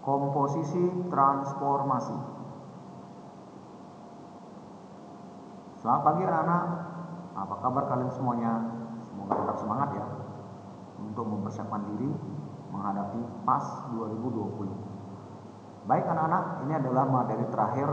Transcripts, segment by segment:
Komposisi transformasi. Selamat pagi anak-anak. Apa kabar kalian semuanya? Semoga tetap semangat ya untuk mempersiapkan diri menghadapi PAS 2020. Baik anak-anak, ini adalah materi terakhir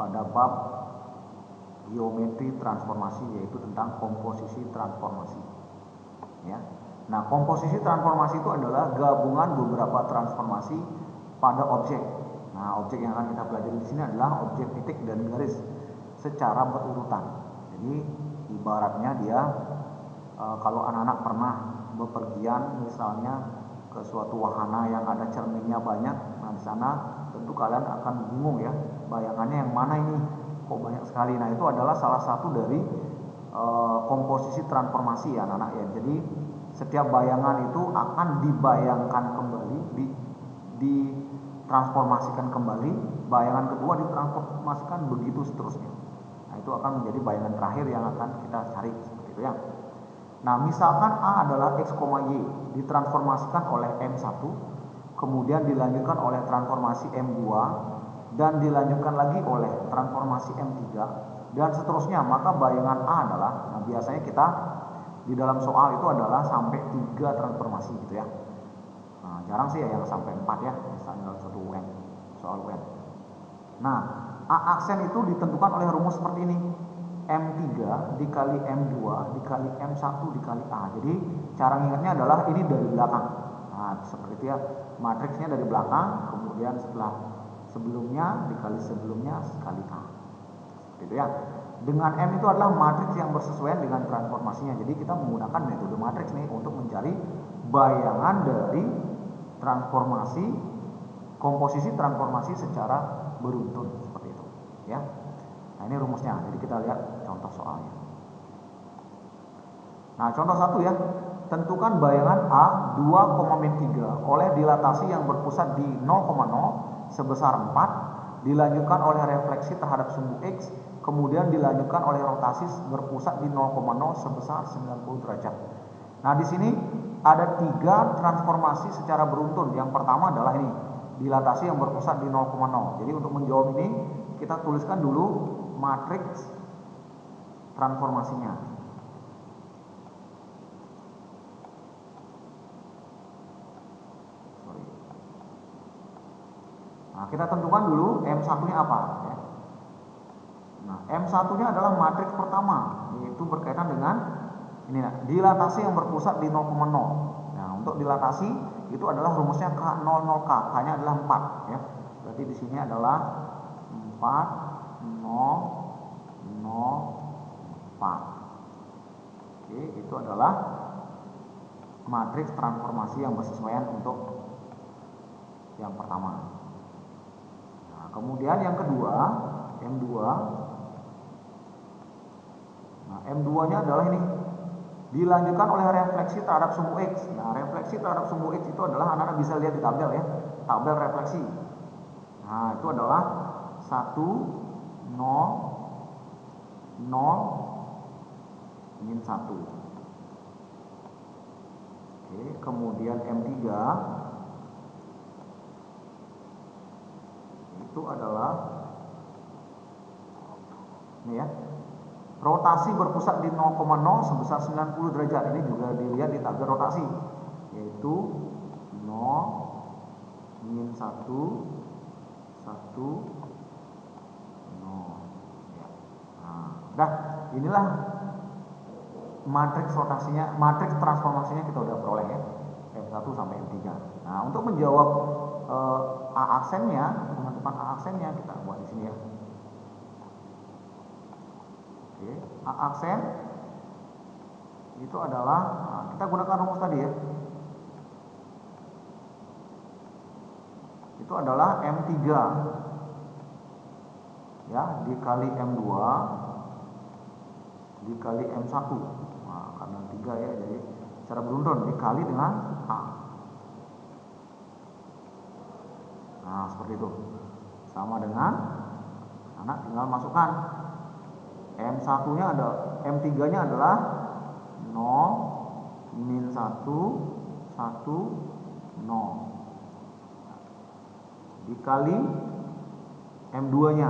pada bab geometri transformasi, yaitu tentang komposisi transformasi. Ya. Nah, komposisi transformasi itu adalah gabungan beberapa transformasi pada objek. Nah, objek yang akan kita pelajari di sini adalah objek titik dan garis secara berurutan. Jadi ibaratnya dia kalau anak-anak pernah bepergian misalnya ke suatu wahana yang ada cerminnya banyak, nah di sana tentu kalian akan bingung ya, bayangannya yang mana ini, kok banyak sekali. Nah, itu adalah salah satu dari komposisi transformasi ya anak-anak ya. Jadi setiap bayangan itu akan dibayangkan kembali, ditransformasikan kembali, bayangan kedua ditransformasikan, begitu seterusnya. Nah, itu akan menjadi bayangan terakhir yang akan kita cari, seperti itu ya. Nah, misalkan A adalah X, Y ditransformasikan oleh M1, kemudian dilanjutkan oleh transformasi M2, dan dilanjutkan lagi oleh transformasi M3, dan seterusnya. Maka bayangan A adalah, nah biasanya kita di dalam soal itu adalah sampai 3 transformasi gitu ya. Nah, jarang sih ya yang sampai 4 ya, misalnya dalam satu UN, soal UN. Nah, A aksen itu ditentukan oleh rumus seperti ini. M3 dikali M2 dikali M1 dikali A. Jadi cara ingatnya adalah ini dari belakang. Nah, seperti itu ya. Matriksnya dari belakang, kemudian setelah sebelumnya dikali sebelumnya sekali A. Seperti itu ya. Dengan M itu adalah matriks yang bersesuaian dengan transformasinya. Jadi kita menggunakan metode matriks nih untuk mencari bayangan dari transformasi, komposisi transformasi secara beruntun, seperti itu ya. Nah, ini rumusnya. Jadi kita lihat contoh soalnya. Nah, contoh 1 ya. Tentukan bayangan A 2,3 oleh dilatasi yang berpusat di 0,0 sebesar 4, dilanjutkan oleh refleksi terhadap sumbu X, kemudian dilanjutkan oleh rotasi berpusat di 0,0 sebesar 90 derajat. Nah, di sini ada 3 transformasi secara beruntun. Yang pertama adalah ini, dilatasi yang berpusat di 0,0. Jadi untuk menjawab ini kita tuliskan dulu matriks transformasinya. Nah, kita tentukan dulu M1-nya apa ya. Nah, M1-nya adalah matriks pertama, yaitu berkaitan dengan ini, dilatasi yang berpusat di 0,0. Nah, untuk dilatasi itu adalah rumusnya K00K, K-nya adalah 4 ya. Berarti di sini adalah 4 0, 4. Oke, itu adalah matriks transformasi yang bersesuaian untuk yang pertama. Nah, kemudian yang kedua, M2. Nah, M2-nya adalah ini, dilanjutkan oleh refleksi terhadap sumbu X. Nah, refleksi terhadap sumbu X itu adalah anak-anak bisa lihat di tabel ya, tabel refleksi. Nah, itu adalah 1 0 0 min 1. Oke, kemudian M3 itu adalah ini ya, rotasi berpusat di 0,0 sebesar 90 derajat. Ini juga dilihat di tabel rotasi, yaitu 0 min 1 1 0 ya. Nah, inilah matriks rotasinya, matriks transformasinya kita udah peroleh ya, M1 sampai M3. Nah, untuk menjawab A aksennya, menentukan A aksennya kita buat di sini ya. Oke, A aksen itu adalah, nah, kita gunakan rumus tadi ya. Itu adalah M3 ya dikali M2 dikali M1. Nah, karena 3 ya, jadi secara beruntun dikali dengan A. Nah, seperti itu. Sama dengan anak tinggal masukkan M1-nya ada, M3-nya adalah 0 min 1 1 0. dikali M2 nya.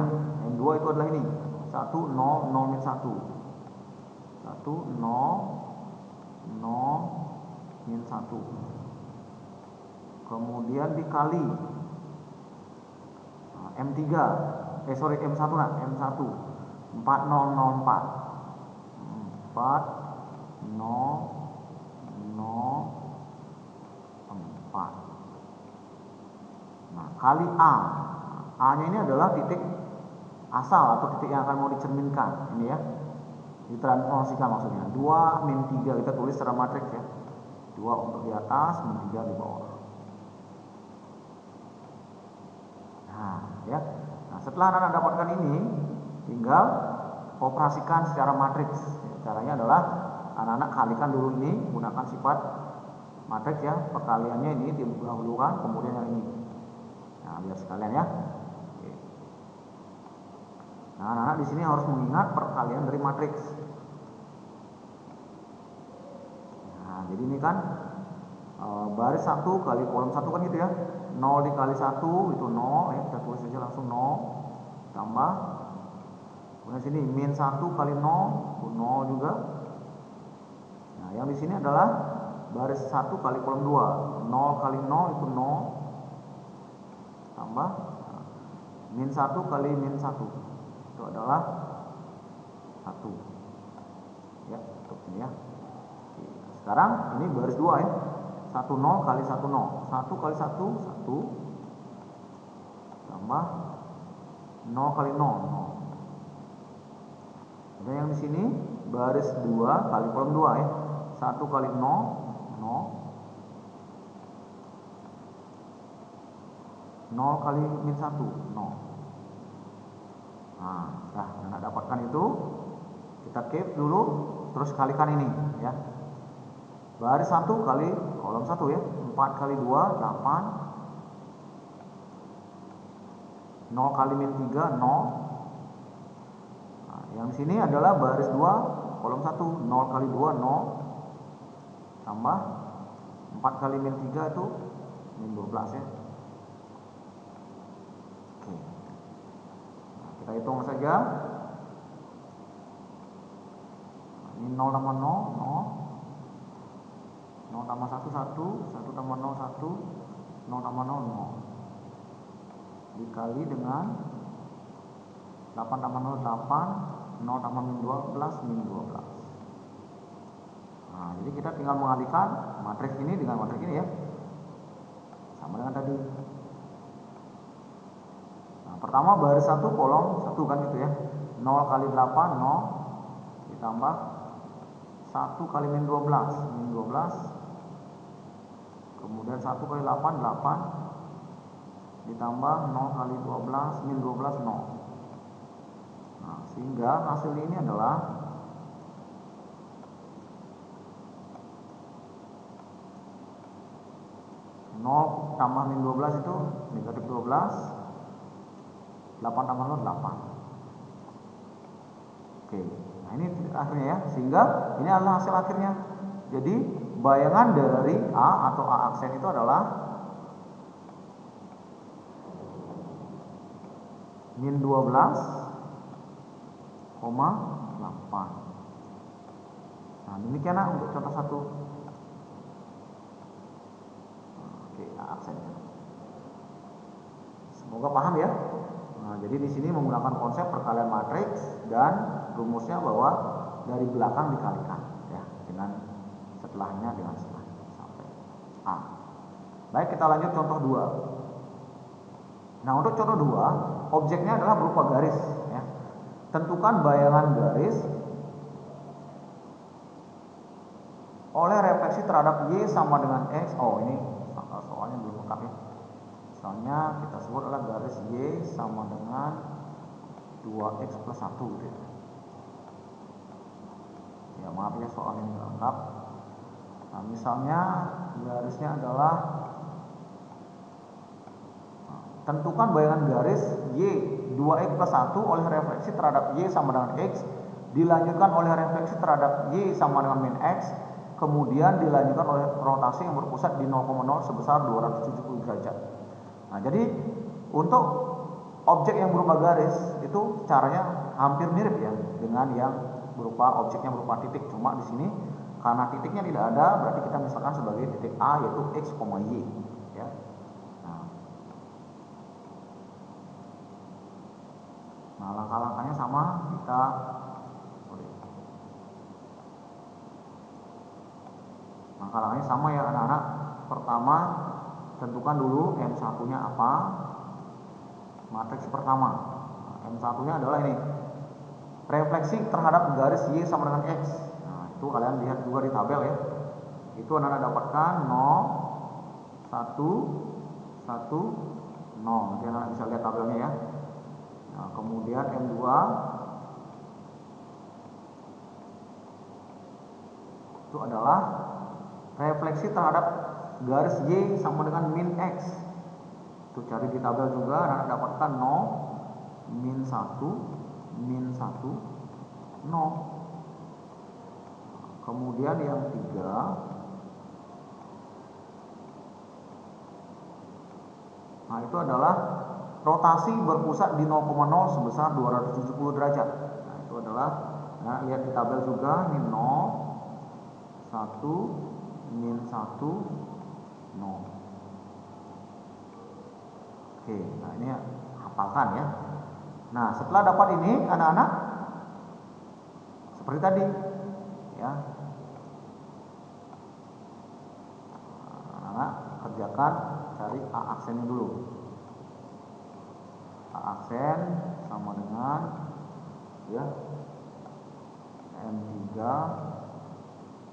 M2 itu adalah ini 1 0 0 min 1 1 0 0 min 1, kemudian dikali M3 M1 nah M1 4004 4004. Nah, kali A. A-nya ini adalah titik asal atau titik yang akan mau dicerminkan. Ini ya. Ditransformasikan maksudnya. 2 min 3 kita tulis secara matriks ya. 2 untuk di atas, min 3 di bawah. Nah, ya. Nah, setelah Anda dapatkan ini, tinggal operasikan secara matriks. Caranya adalah anak-anak kalikan dulu ini gunakan sifat matriks ya. Perkaliannya ini didahulukan, kemudian yang ini. Nah, lihat sekalian ya. Oke. Nah, anak-anak di sini harus mengingat perkalian dari matriks. Nah, jadi ini kan baris 1 kali kolom 1 kan gitu ya. 0 dikali 1 itu 0 ya, kita tulis saja langsung 0 tambah. Kemudian sini min 1 kali 0 itu 0 juga. Nah, yang di sini adalah baris 1 kali kolom 2. 0 kali 0 itu 0 tambah min 1 kali min 1 itu adalah 1 ya, untuk ini ya. Oke. Sekarang ini baris 2 ya, 1 0 kali 1 0, 1 kali 1 1 tambah 0 kali 0 0. Dan yang di sini baris 2 kali kolom 2 ya, 1 kali 0 0, 0 kali min 1 0. Nah, Anda dapatkan itu, kita keep dulu, terus kalikan ini ya. Baris 1 kali kolom 1 ya, 4 kali 2 8, 0 kali min 3 0. Nah, yang di sini adalah baris 2 kolom 1, 0 kali 2 0 tambah 4 kali min 3 itu min 12 ya. Oke. Nah, kita hitung saja. Ini 0 tambah 0 0, 0 tambah 1 1, 1 tambah 0 1, 0 tambah 0 0, dikali dengan 8 tambah 0 8, 0 tambah min 12 min 12. Nah, jadi kita tinggal mengalihkan matriks ini dengan matriks ini ya, sama dengan tadi. Nah, pertama baris 1 kolom 1 kan gitu ya, 0 kali 8 0 ditambah 1 kali min 12 min 12, kemudian 1 kali 8 8 ditambah 0 kali 12 min 12 0. Nah, sehingga hasil ini adalah 0 tambah min 12 itu negatif 12, 8 tambah 0 8. Oke, nah ini akhirnya ya, sehingga ini adalah hasil akhirnya. Jadi bayangan dari A atau A aksen itu adalah min 12,8. Nah, demikian untuk contoh 1. Oke, A aksennya. Semoga paham ya. Nah, jadi di sini menggunakan konsep perkalian matriks dan rumusnya bahwa dari belakang dikalikan ya, dengan setelahnya dengan setelahnya sampai A. Baik, kita lanjut contoh 2. Nah, untuk contoh 2, objeknya adalah berupa garis ya. Tentukan bayangan garis oleh refleksi terhadap Y sama dengan X. Oh, ini soalnya belum lengkap ya. Misalnya kita sebut adalah garis Y sama dengan 2X plus 1 gitu ya. Ya, maaf ya soal ini nggak lengkap. Nah, misalnya garisnya adalah, tentukan bayangan garis Y 2X plus 1 oleh refleksi terhadap Y sama dengan X, dilanjutkan oleh refleksi terhadap Y sama dengan min X, kemudian dilanjutkan oleh rotasi yang berpusat di 0,0 sebesar 270 derajat. Nah, jadi Untuk objek yang berupa garis itu caranya hampir mirip ya dengan yang berupa objeknya berupa titik. Cuma di sini karena titiknya tidak ada, berarti kita misalkan sebagai titik A yaitu x, y ya. Nah, langkah-langkahnya sama, kita langkah-langkahnya sama ya anak-anak. Pertama, tentukan dulu M1-nya apa. Matriks pertama, M1-nya adalah ini, refleksi terhadap garis Y sama dengan X. Nah, itu kalian lihat juga di tabel ya. Itu anak-anak dapatkan 0, 1, 1, 0. Nanti anak-anak bisa lihat tabelnya ya. Nah, kemudian M2 itu adalah refleksi terhadap garis Y sama dengan min X. Itu cari di tabel juga, anak dapatkan 0, min 1, min 1, 0. Kemudian yang 3, nah itu adalah rotasi berpusat di 0,0 sebesar 270 derajat. Nah itu adalah, nah lihat di tabel juga, ini 0, 1, min 1, 0. Oke, nah ini hafalkan ya. Nah setelah dapat ini anak-anak, seperti tadi ya, anak-anak kerjakan, cari A aksennya dulu. A aksen sama dengan ya M3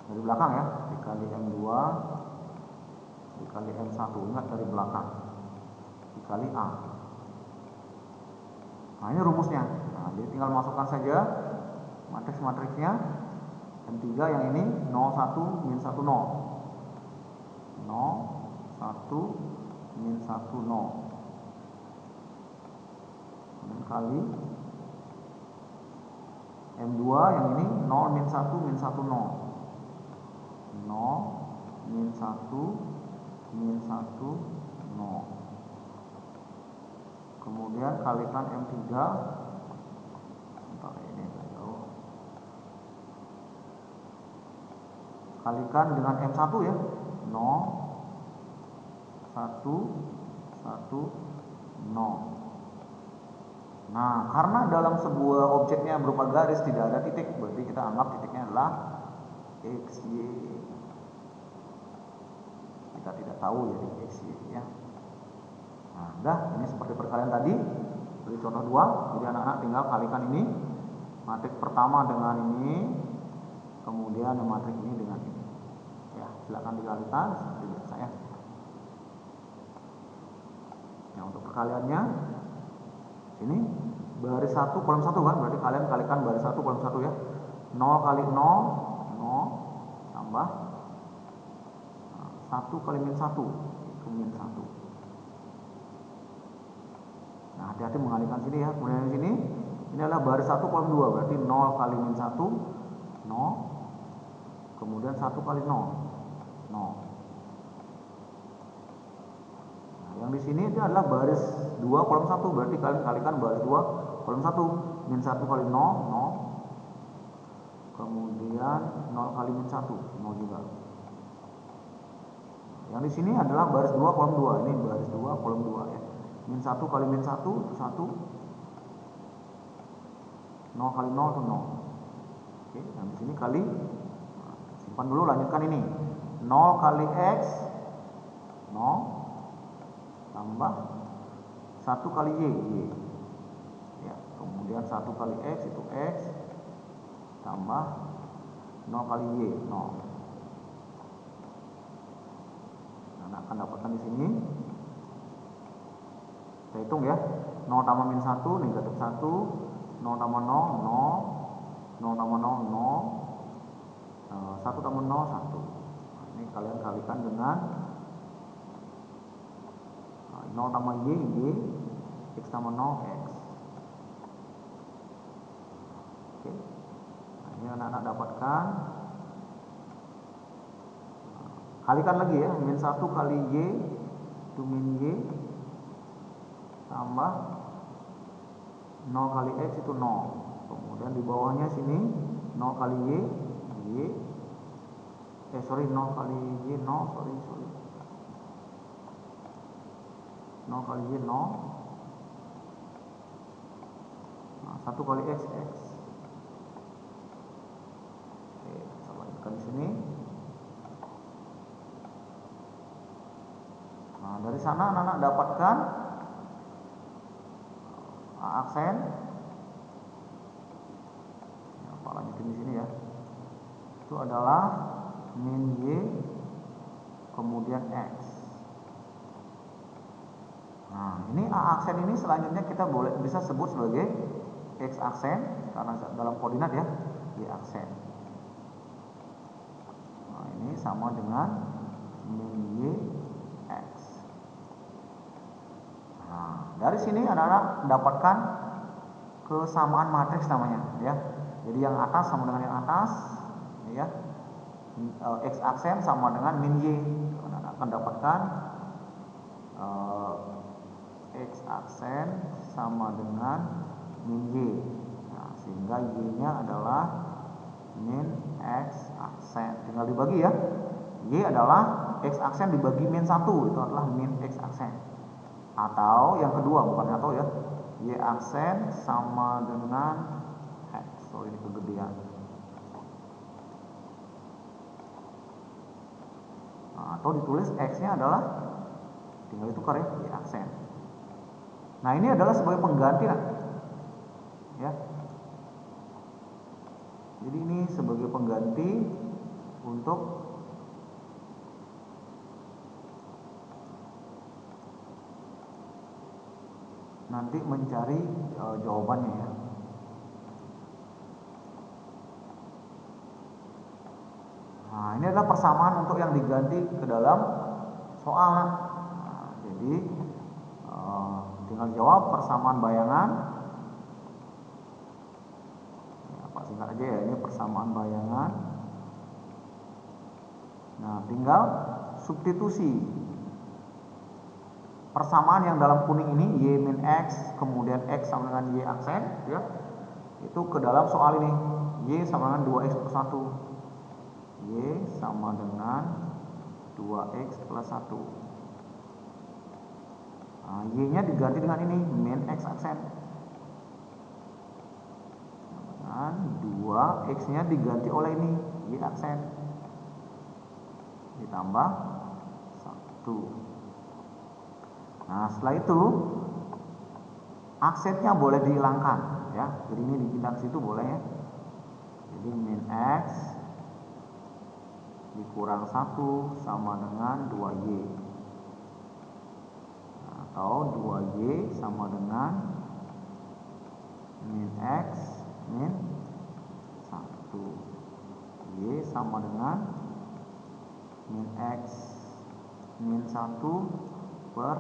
dari belakang ya, dikali M2 dikali M1, ingat dari belakang, dikali A. Nah ini rumusnya. Nah, jadi tinggal masukkan saja matriks-matriksnya. M3 yang ini 0, 1, min 1, 0, 0, 1, min 1, 0, kali M2 yang ini 0, min 1, min 1, 0, 0, min 1, min 1, 0. Kemudian kalikan M3, ini jauh, kalikan dengan M1 ya, 0, 1, 1, 0. Nah, karena dalam sebuah objeknya berupa garis tidak ada titik, berarti kita anggap titiknya adalah X, Y. Kita tidak tahu jadi X, Y ya. Nah, udah, ini seperti perkalian tadi, dari contoh 2. Jadi anak-anak tinggal kalikan ini, matriks pertama dengan ini, kemudian matriks ini dengan ini. Ya, silakan dikalikan seperti biasa ya. Nah, untuk perkaliannya ini baris 1 kolom 1 kan, berarti kalian kalikan baris 1 kolom 1 ya. 0 kali 0, 0 tambah 1 kali min 1, itu min 1. Nah, hati-hati mengalihkan sini ya. Kemudian di sini ini adalah baris 1 kolom 2, berarti 0 kali min 1, 0. Kemudian 1 kali 0, 0. Nah, yang di sini itu adalah baris 2 kolom 1, berarti kalian kalikan baris 2 kolom 1, min 1 kali 0, 0. Kemudian 0 kali min 1, 0 juga. Yang di sini adalah baris 2 kolom 2, ini baris 2 kolom 2 ya. Min 1 kali min 1 itu 1. 0 kali 0 itu 0. Oke, yang di sini kali, simpan dulu, lanjutkan ini. 0 kali X, 0 tambah 1 kali Y, ya. Kemudian 1 kali X itu X tambah 0 kali Y, 0. Nah, akan dapatkan di sini. Kita hitung ya. 0 tambah min 1 negatif 1, 0 tambah 0, 0, 0 tambah 0, 0, 1 tambah 0, 1. Nah, ini kalian kalikan dengan 0 tambah Y, X tambah 0, X. Oke. Nah, ini anak-anak dapatkan. Kalikan lagi ya, min 1 kali Y itu min Y tambah 0 kali X itu 0. Kemudian di bawahnya sini 0 kali Y 0 kali Y 0 0 kali Y 0. Nah, 1 kali X. Oke, saya lanjutkan di sini. Nah, dari sana anak-anak dapatkan aksen. Ya, Pak lanjutin di sini ya. Itu adalah min Y kemudian X. Nah, ini A aksen ini selanjutnya kita bisa sebut sebagai X aksen karena dalam koordinat ya, Y aksen. Nah, ini sama dengan min Y X. Nah, dari sini anak-anak mendapatkan kesamaan matriks namanya ya. Jadi yang atas sama dengan yang atas ya. X aksen sama dengan min Y. Anak-anak akan dapatkan X aksen sama dengan min Y. Nah, sehingga Y-nya adalah min X aksen. Tinggal dibagi ya. Y adalah X aksen dibagi min 1, itu adalah min X aksen. Atau yang kedua, bukan atau ya, Y aksen sama dengan X. Ini kegedean. Nah, atau ditulis X-nya adalah tinggal ditukar ya, Y aksen. Nah, ini adalah sebagai pengganti ya. Jadi ini sebagai pengganti untuk nanti mencari jawabannya ya. Nah, ini adalah persamaan untuk yang diganti ke dalam soal. Nah, jadi tinggal jawab persamaan bayangan. Ya, Pak singkat aja ya, ini persamaan bayangan. Nah, tinggal substitusi persamaan yang dalam kuning ini Y min X kemudian X sama dengan Y aksen ya, itu ke dalam soal ini. Y sama dengan 2X plus 1. Y sama dengan 2X plus 1. Nah, Y-nya diganti dengan ini min X aksen. Dan 2X-nya diganti oleh ini Y aksen. Ditambah 1. Nah, setelah itu aksennya boleh dihilangkan ya. Jadi ini dipindah ke situ boleh ya. Jadi min X dikurang 1 sama dengan 2Y. Atau 2Y sama dengan min X min 1. Y sama dengan min X min 1 per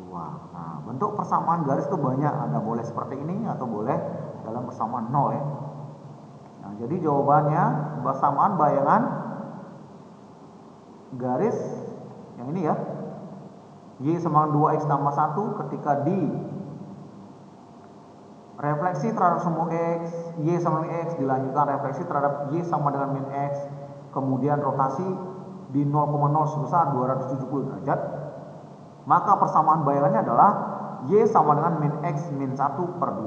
2. Nah, bentuk persamaan garis itu banyak. Ada boleh seperti ini atau boleh dalam persamaan 0 ya. Nah, jadi jawabannya persamaan bayangan garis yang ini ya. Y sama dengan 2X tambah 1 ketika di refleksi terhadap sumbu X, Y sama dengan X dilanjutkan refleksi terhadap Y sama dengan min X, kemudian rotasi di 0,0 sebesar 270 derajat, maka persamaan bayangannya adalah Y sama dengan min X min 1 per 2.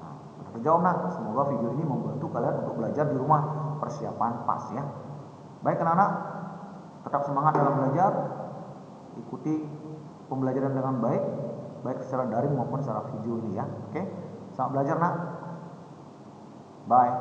Nah, sudah terjawab nak. Semoga video ini membantu kalian untuk belajar di rumah, persiapan PAS ya. Baik anak-anak, tetap semangat dalam belajar, ikuti pembelajaran dengan baik secara daring maupun secara video ini ya. Oke, selamat belajar nak. Bye.